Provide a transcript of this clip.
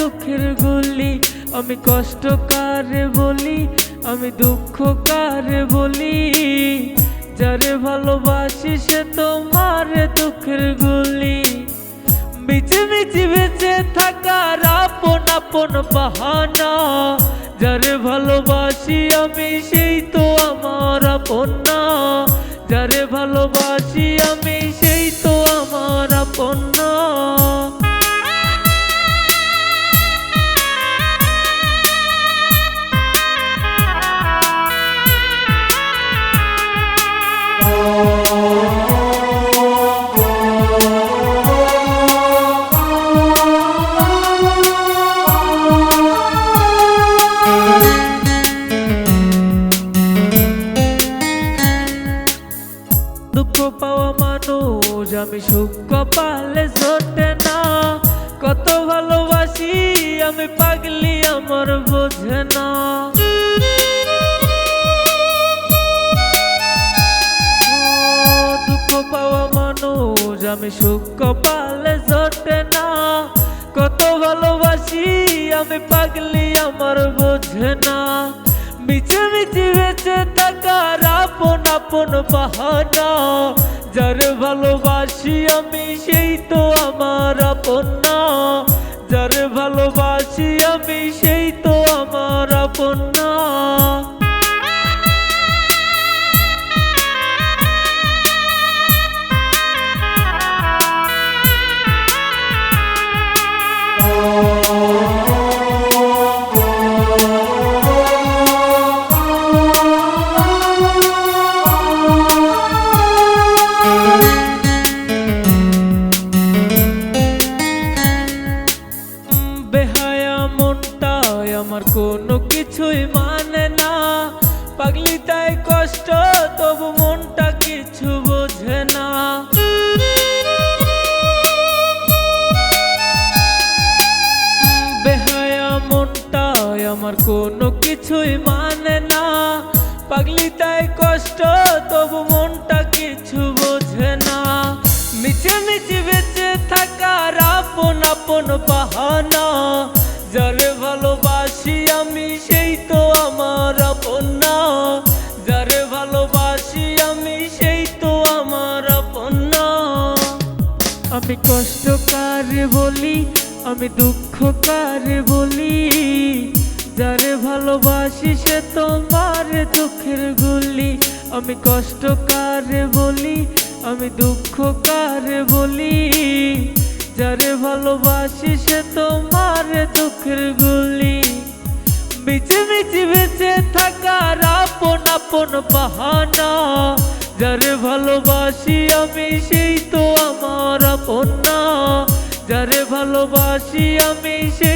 দুঃখের গুলি। আমি কষ্ট কারে বলি, আমি দুঃখ কারে বলি, যারে ভালোবাসি সে তোমার দুঃখের গুলি। মিছিমিছি বেঁচে থাকার আপন আপন বাহানা, যারে ভালোবাসি আমি সেই তো আমার আপন না, যারে ভালোবাসি আমি সেই তো আমার আপন না। দুঃখ পাওয়া মানুষ আমি সুখ কপালে জোটে না, কত ভালোবাসি আমি পাগলি আমার বোঝে না। দুঃখ পাওয়া মানুষ আমি সুখ কপালে জোটে না, কত ভালোবাসি আমি পাগলি আমার বোঝে না। মিছিমিছি বেঁচে থাকার আপন আপন বাহানা, যারে ভালোবাসি আমি সেই তো আমার আপন না, যারে ভালোবাসি আমি সেই তো আমার আপন না। আমার কোনো কিছুই মানে না, পাগলি তাই কষ্ট তবু মনটা কিছু বোঝে না। বেহায়া মনটাই আমার কোনো কিছুই মানে না, পাগলি তাই কষ্ট তবু মনটা কিছু বোঝে না। মিছিমিছি বেঁচে থাকার আপন আপন বাহানা, যারে ভালোবাসি আমি সেই তো আমার আপন না, যারে ভালোবাসি আমি সেই তো আমার আপন না। আমি কষ্ট কারে বলি, আমি দুঃখ কারে বলি, যারে ভালোবাসি সে তোমার দুঃখের গুলি। আমি কষ্ট কারে বলি, আমি দুঃখ কারে বলি, যারে ভালোবাসি সে তোমার দুঃখের গুলি। মিছিমিছি বেঁচে থাকার আপন আপন বাহানা, যারে ভালোবাসি আমি সেই তো আমার আপন না, যারে ভালোবাসি আমি সেই